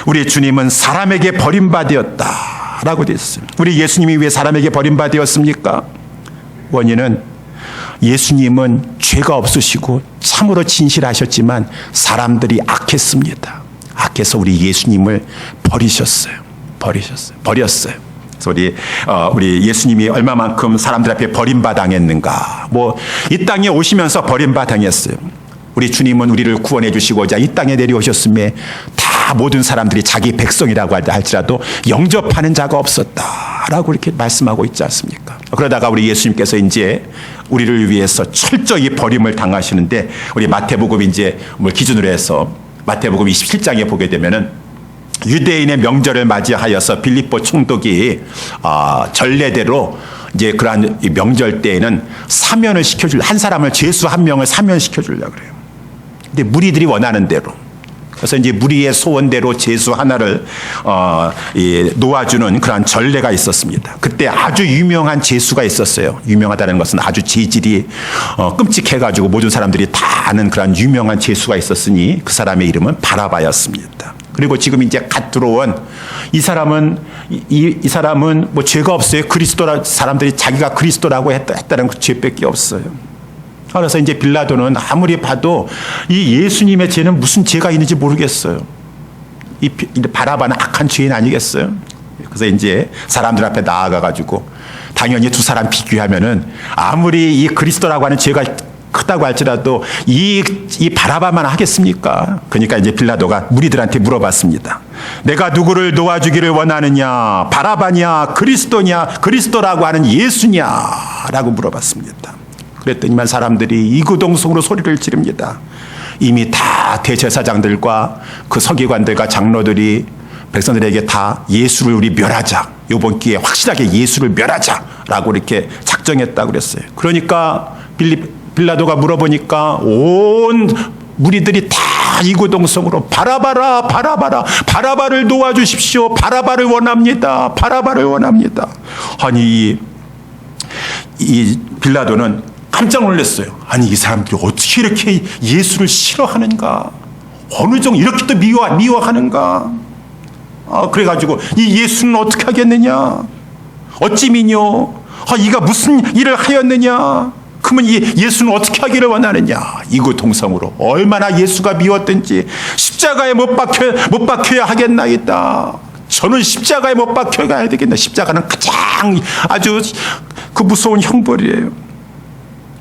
우리 주님은 사람에게 버림받았다 라고 되어 있습니다. 우리 예수님이 왜 사람에게 버림받았습니까? 원인은 예수님은 죄가 없으시고 참으로 진실하셨지만 사람들이 악했습니다. 악해서 우리 예수님을 버렸어요. 그래서 우리 예수님이 얼마만큼 사람들 앞에 버림받았는가. 이 땅에 오시면서 버림받았어요. 우리 주님은 우리를 구원해 주시고자 이 땅에 내려오셨음에 다 모든 사람들이 자기 백성이라고 할지라도 영접하는 자가 없었다라고 이렇게 말씀하고 있지 않습니까? 그러다가 우리 예수님께서 이제 우리를 위해서 철저히 버림을 당하시는데 우리 마태복음 이제 기준으로 해서 마태복음 27장에 보게 되면은 유대인의 명절을 맞이하여서 빌립보 총독이 전례대로 이제 그러한 명절 때에는 사면을 한 사람을 죄수 한 명을 사면시켜 주려고 그래요. 근데 무리들이 원하는 대로. 그래서 이제 무리의 소원대로 죄수 하나를 놓아주는 그러한 전례가 있었습니다. 그때 아주 유명한 죄수가 있었어요. 유명하다는 것은 아주 재질이 끔찍해가지고 모든 사람들이 다 아는 그러한 유명한 죄수가 있었으니 그 사람의 이름은 바라바였습니다. 그리고 지금 이제 갓 들어온 이 사람은 뭐 죄가 없어요. 그리스도라 사람들이 자기가 그리스도라고 했다는 그 죄밖에 없어요. 그래서 이제 빌라도는 아무리 봐도 이 예수님의 죄는 무슨 죄가 있는지 모르겠어요. 이 바라바는 악한 죄인 아니겠어요? 그래서 이제 사람들 앞에 나아가가지고 당연히 두 사람 비교하면은 아무리 이 그리스도라고 하는 죄가 크다고 할지라도 이 바라바만 하겠습니까? 그러니까 이제 빌라도가 무리들한테 물어봤습니다. 내가 누구를 놓아주기를 원하느냐? 바라바냐? 그리스도라고 하는 예수냐? 라고 물어봤습니다. 그랬더니만 사람들이 이구동성으로 소리를 지릅니다. 이미 다 대제사장들과 그 서기관들과 장로들이 백성들에게 다 예수를 우리 멸하자. 이번 기회에 확실하게 예수를 멸하자라고 이렇게 작정했다고 그랬어요. 그러니까 빌라도가 물어보니까 온 무리들이 다 이구동성으로 바라바를 놓아주십시오. 바라바를 원합니다. 아니 이 빌라도는 깜짝 놀랐어요. 아니 이 사람들이 어떻게 이렇게 예수를 싫어하는가? 어느 정도 이렇게 또 미워하는가? 그래가지고 이 예수는 어떻게 하겠느냐? 어찌 미뇨? 이가 무슨 일을 하였느냐? 그러면 이 예수는 어떻게 하기를 원하느냐? 이구동성으로 얼마나 예수가 미웠든지 십자가에 못 박혀야 하겠나이다. 저는 십자가에 못 박혀야 되겠나? 십자가는 가장 아주 그 무서운 형벌이에요.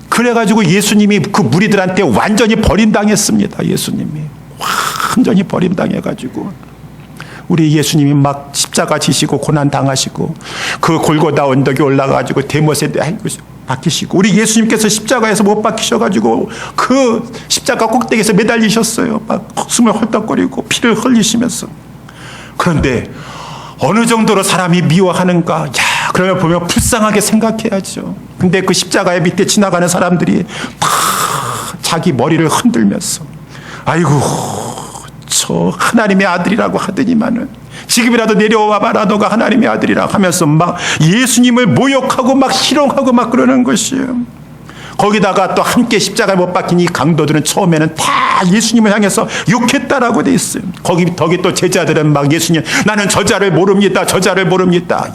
그래가지고 예수님이 그 무리들한테 완전히 버림당했습니다. 예수님이 완전히 버림당해가지고 우리 예수님이 막 십자가 지시고 고난 당하시고 그 골고다 언덕에 올라가지고 데못에 박히시고 우리 예수님께서 십자가에서 못 박히셔가지고 그 십자가 꼭대기에서 매달리셨어요. 막 숨을 헐떡거리고 피를 흘리시면서. 그런데 어느 정도로 사람이 미워하는가? 그러면 보면 불쌍하게 생각해야죠. 근데 그 십자가의 밑에 지나가는 사람들이 다 자기 머리를 흔들면서 아이고 저 하나님의 아들이라고 하더니만은 지금이라도 내려와 봐라 너가 하나님의 아들이라 하면서 막 예수님을 모욕하고 막 희롱하고 막 그러는 것이에요. 거기다가 또 함께 십자가에 못 박힌 이 강도들은 처음에는 다 예수님을 향해서 욕했다라고 돼 있어요. 거기 또 제자들은 막 예수님 나는 저자를 모릅니다.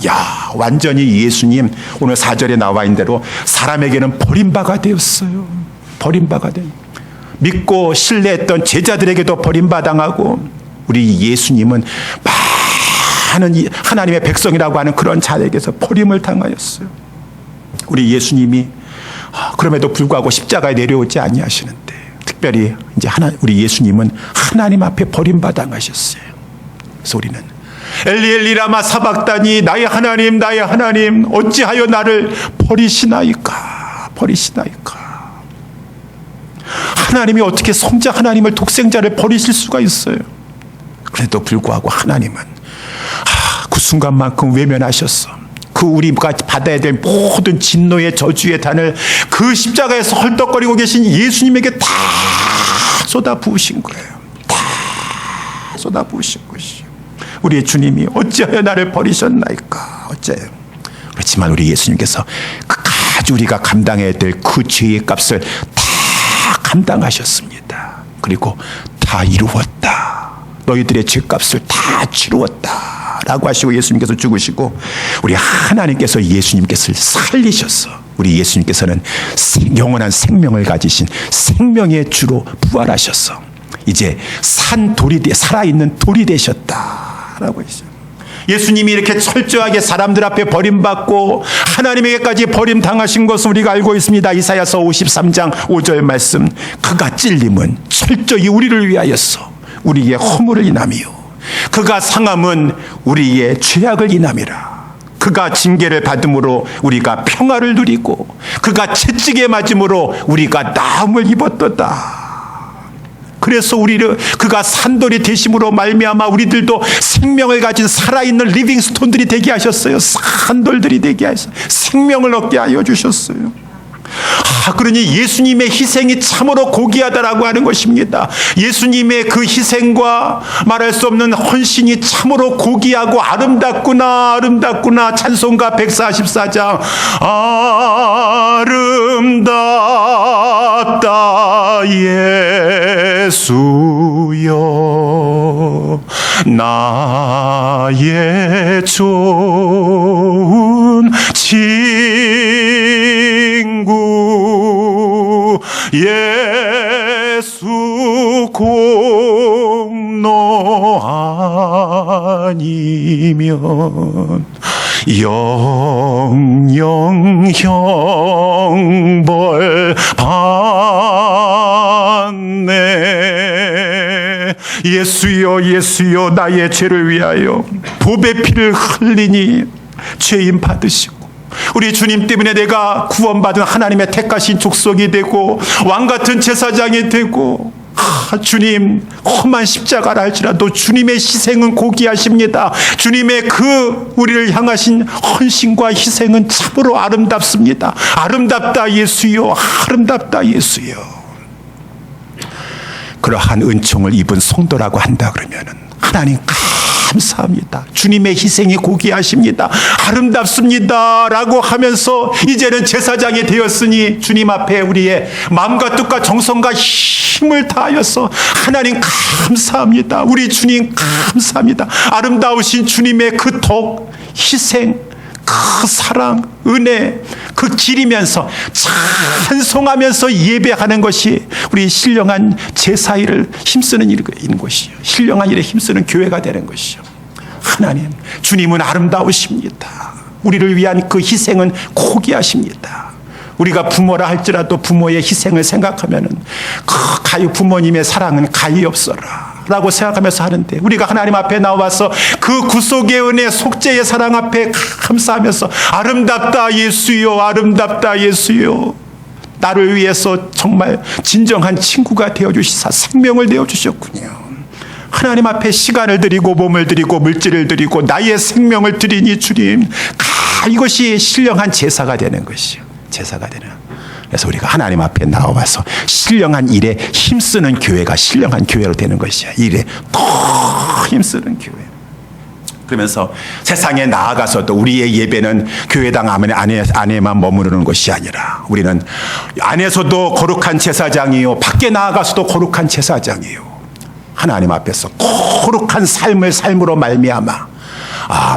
야 완전히 예수님 오늘 4절에 나와 있는 대로 사람에게는 버림바가 되었어요. 믿고 신뢰했던 제자들에게도 버림받아가고 우리 예수님은 많은 하나님의 백성이라고 하는 그런 자에게서 버림을 당하였어요. 우리 예수님이 그럼에도 불구하고 십자가에 내려오지 아니하시는데 특별히 이제 우리 예수님은 하나님 앞에 버림받아 가셨어요. 그래서 우리는 엘리 라마 사박다니 나의 하나님 어찌하여 나를 버리시나이까. 하나님이 어떻게 성자 하나님을 독생자를 버리실 수가 있어요. 그래도 불구하고 하나님은 그 순간만큼 외면하셨어. 그 우리가 받아야 될 모든 진노의 저주의 단을 그 십자가에서 헐떡거리고 계신 예수님에게 다 쏟아부으신 거예요. 우리의 주님이 어찌하여 나를 버리셨나이까. 그렇지만 우리 예수님께서 끝까지 우리가 감당해야 될 그 죄의 값을 다 감당하셨습니다. 그리고 다 이루었다. 너희들의 죄값을 다 치루었다. 라고 하시고 예수님께서 죽으시고 우리 하나님께서 예수님께서 살리셨어. 우리 예수님께서는 영원한 생명을 가지신 생명의 주로 부활하셨어. 이제 살아있는 돌이 되셨다라고 했어요. 예수님이 이렇게 철저하게 사람들 앞에 버림받고 하나님에게까지 버림당하신 것을 우리가 알고 있습니다. 이사야서 53장 5절 말씀. 그가 찔림은 철저히 우리를 위하였어. 우리의 허물을 인함이요 그가 상함은 우리의 죄악을 인함이라. 그가 징계를 받음으로 우리가 평화를 누리고 그가 채찍에 맞음으로 우리가 나음을 입었도다. 그래서 그가 산돌이 되심으로 말미암아 우리들도 생명을 가진 살아있는 리빙스톤들이 되게 하셨어요. 산돌들이 되게 하셔서 생명을 얻게 하여 주셨어요. 그러니 예수님의 희생이 참으로 고귀하다라고 하는 것입니다. 예수님의 그 희생과 말할 수 없는 헌신이 참으로 고귀하고 아름답구나. 찬송가 144장 아름답다 예수여 나의 좋은 친구 예수 공로 아니면 영영 형벌 받네. 예수여 나의 죄를 위하여 보배 피를 흘리니 죄인 받으시고 우리 주님 때문에 내가 구원받은 하나님의 택하신 족속이 되고 왕같은 제사장이 되고 주님 험한 십자가라 할지라도 주님의 희생은 고귀하십니다. 주님의 그 우리를 향하신 헌신과 희생은 참으로 아름답습니다. 아름답다 예수여 아름답다 예수여. 그러한 은총을 입은 성도라고 한다 그러면은 하나님 감사합니다. 주님의 희생이 고귀하십니다. 아름답습니다. 라고 하면서 이제는 제사장이 되었으니 주님 앞에 우리의 마음과 뜻과 정성과 힘을 다하여서 하나님 감사합니다. 우리 주님 감사합니다. 아름다우신 주님의 그 덕, 희생, 그 사랑, 은혜, 그 기리면서 찬송하면서 예배하는 것이 우리 신령한 제사일을 힘쓰는 일인 것이요. 신령한 일에 힘쓰는 교회가 되는 것이요. 하나님, 주님은 아름다우십니다. 우리를 위한 그 희생은 고귀하십니다. 우리가 부모라 할지라도 부모의 희생을 생각하면은 그 부모님의 사랑은 가히 없어라 라고 생각하면서 하는데 우리가 하나님 앞에 나와서 그 구속의 은혜 속죄의 사랑 앞에 감사하면서 아름답다 예수여 아름답다 예수여 나를 위해서 정말 진정한 친구가 되어주시사 생명을 내어주셨군요. 하나님 앞에 시간을 드리고 몸을 드리고 물질을 드리고 나의 생명을 드리니 주님 이것이 신령한 제사가 되는 것이요. 제사가 되는. 그래서 우리가 하나님 앞에 나와서 신령한 일에 힘쓰는 교회가 신령한 교회로 되는 것이야. 일에 더 힘쓰는 교회. 그러면서 세상에 나아가서도 우리의 예배는 교회당 안에만 머무르는 것이 아니라 우리는 안에서도 거룩한 제사장이요 밖에 나아가서도 거룩한 제사장이요. 하나님 앞에서 거룩한 삶으로 말미암아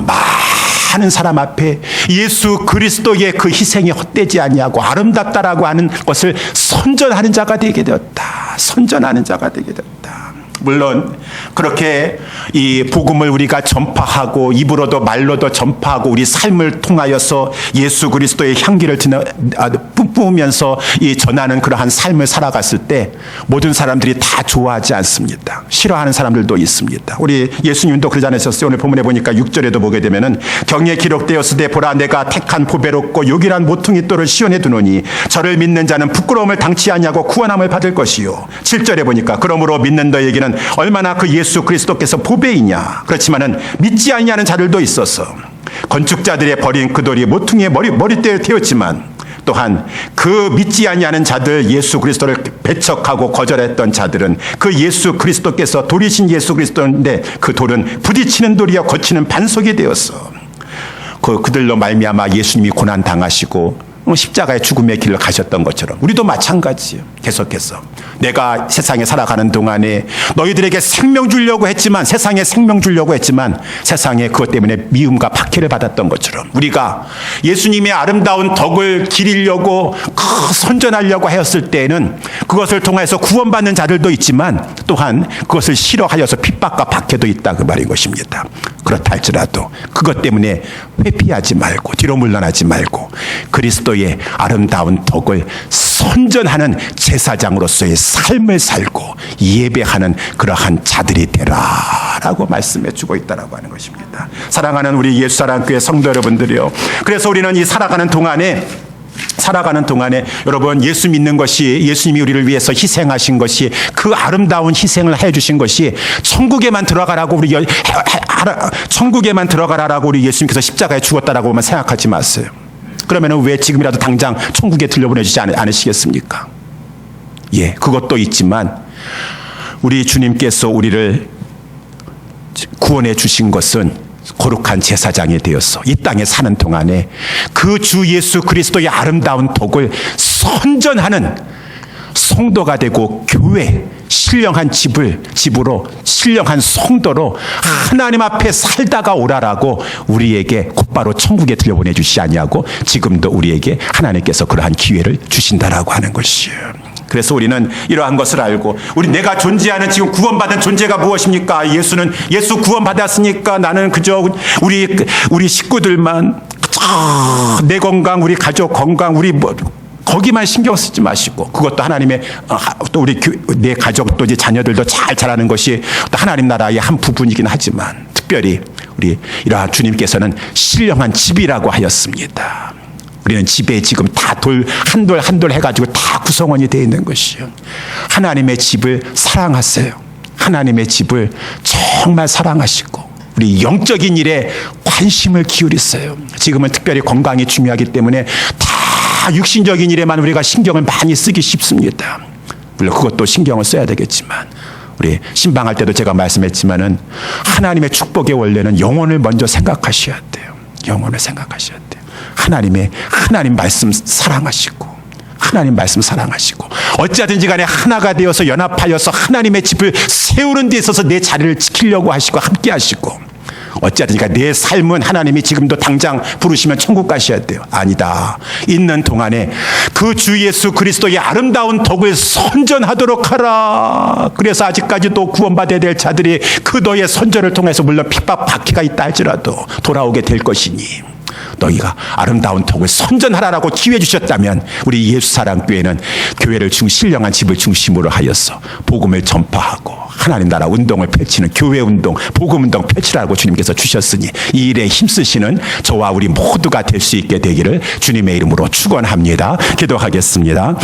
많은 사람 앞에 예수 그리스도의 그 희생이 헛되지 아니하고 아름답다라고 하는 것을 선전하는 자가 되게 되었다. 선전하는 자가 되게 되었다. 물론 그렇게 이 복음을 우리가 전파하고 입으로도 말로도 전파하고 우리 삶을 통하여서 예수 그리스도의 향기를 뿜으면서 이 전하는 그러한 삶을 살아갔을 때 모든 사람들이 다 좋아하지 않습니다. 싫어하는 사람들도 있습니다. 우리 예수님도 그러지 않으셨어요? 오늘 본문에 보니까 6절에도 보게 되면은 경에 기록되었으되 보라 내가 택한 보배롭고 요긴한 모퉁이 돌을 시온에 두노니 저를 믿는 자는 부끄러움을 당치 아니하고 구원함을 받을 것이요. 7절에 보니까 그러므로 믿는 너에게는 얼마나 그 예수 그리스도께서 보배이냐. 그렇지만은 믿지 아니하는 자들도 있어서 건축자들의 버린 그 돌이 모퉁이의 머리대에 되었지만 또한 그 믿지 아니하는 자들 예수 그리스도를 배척하고 거절했던 자들은 그 예수 그리스도께서 돌이신 예수 그리스도인데 그 돌은 부딪히는 돌이여 거치는 반석이 되었어. 그들로 말미암아 예수님이 고난 당하시고 십자가의 죽음의 길을 가셨던 것처럼 우리도 마찬가지예요. 계속해서 내가 세상에 살아가는 동안에 너희들에게 생명 주려고 했지만 세상에 생명 주려고 했지만 세상에 그것 때문에 미움과 박해를 받았던 것처럼 우리가 예수님의 아름다운 덕을 기리려고 선전하려고 하였을 때에는 그것을 통해서 구원받는 자들도 있지만 또한 그것을 싫어하여서 핍박과 박해도 있다 그 말인 것입니다. 그렇다 할지라도 그것 때문에 회피하지 말고 뒤로 물러나지 말고 그리스도의 아름다운 덕을 선전하는 제사장으로서의 삶을 살고 예배하는 그러한 자들이 되라라고 말씀해 주고 있다라고 하는 것입니다. 사랑하는 우리 예수사랑교회 성도 여러분들이요. 그래서 우리는 이 살아가는 동안에 살아가는 동안에 여러분 예수 믿는 것이 예수님이 우리를 위해서 희생하신 것이 그 아름다운 희생을 해주신 것이 천국에만 들어가라고 천국에만 들어가라고 우리 예수님께서 십자가에 죽었다라고만 생각하지 마세요. 그러면 왜 지금이라도 당장 천국에 들려보내주지 않으시겠습니까? 예, 그것도 있지만 우리 주님께서 우리를 구원해 주신 것은 거룩한 제사장이 되어서 이 땅에 사는 동안에 그 주 예수 그리스도의 아름다운 복을 선전하는 성도가 되고 교회, 신령한 집으로 신령한 성도로 하나님 앞에 살다가 오라라고 우리에게 곧바로 천국에 들려보내 주시지 아니하고 지금도 우리에게 하나님께서 그러한 기회를 주신다라고 하는 것이에요. 그래서 우리는 이러한 것을 알고 내가 존재하는 지금 구원받은 존재가 무엇입니까? 예수 구원받았으니까 나는 그저 우리 식구들만 내 건강, 우리 가족 건강, 거기만 신경 쓰지 마시고 그것도 하나님의 또 내 가족 또 이제 자녀들도 잘 자라는 것이 또 하나님 나라의 한 부분이긴 하지만 특별히 우리 이러한 주님께서는 신령한 집이라고 하였습니다. 우리는 집에 지금 다 한 돌 해가지고 다 구성원이 되어 있는 것이요. 하나님의 집을 사랑하세요. 하나님의 집을 정말 사랑하시고 우리 영적인 일에 관심을 기울이세요. 지금은 특별히 건강이 중요하기 때문에 다 육신적인 일에만 우리가 신경을 많이 쓰기 쉽습니다. 물론 그것도 신경을 써야 되겠지만 우리 신방할 때도 제가 말씀했지만은 하나님의 축복의 원래는 영혼을 먼저 생각하셔야 돼요. 영혼을 생각하셔야 돼요. 하나님 말씀 사랑하시고 하나님 말씀 사랑하시고 어찌하든지 간에 하나가 되어서 연합하여서 하나님의 집을 세우는 데 있어서 내 자리를 지키려고 하시고 함께 하시고 어찌하든지 간에 내 삶은 하나님이 지금도 당장 부르시면 천국 가셔야 돼요. 아니다. 있는 동안에 그 주 예수 그리스도의 아름다운 덕을 선전하도록 하라. 그래서 아직까지도 구원받아야 될 자들이 그 너의 선전을 통해서 물론 핍박 박해가 있다 할지라도 돌아오게 될 것이니 너희가 아름다운 덕을 선전하라라고 기회 주셨다면 우리 예수사랑교회는 교회를 신령한 집을 중심으로 하여서 복음을 전파하고 하나님 나라 운동을 펼치는 교회 운동, 복음 운동 펼치라고 주님께서 주셨으니 이 일에 힘쓰시는 저와 우리 모두가 될 수 있게 되기를 주님의 이름으로 축원합니다. 기도하겠습니다.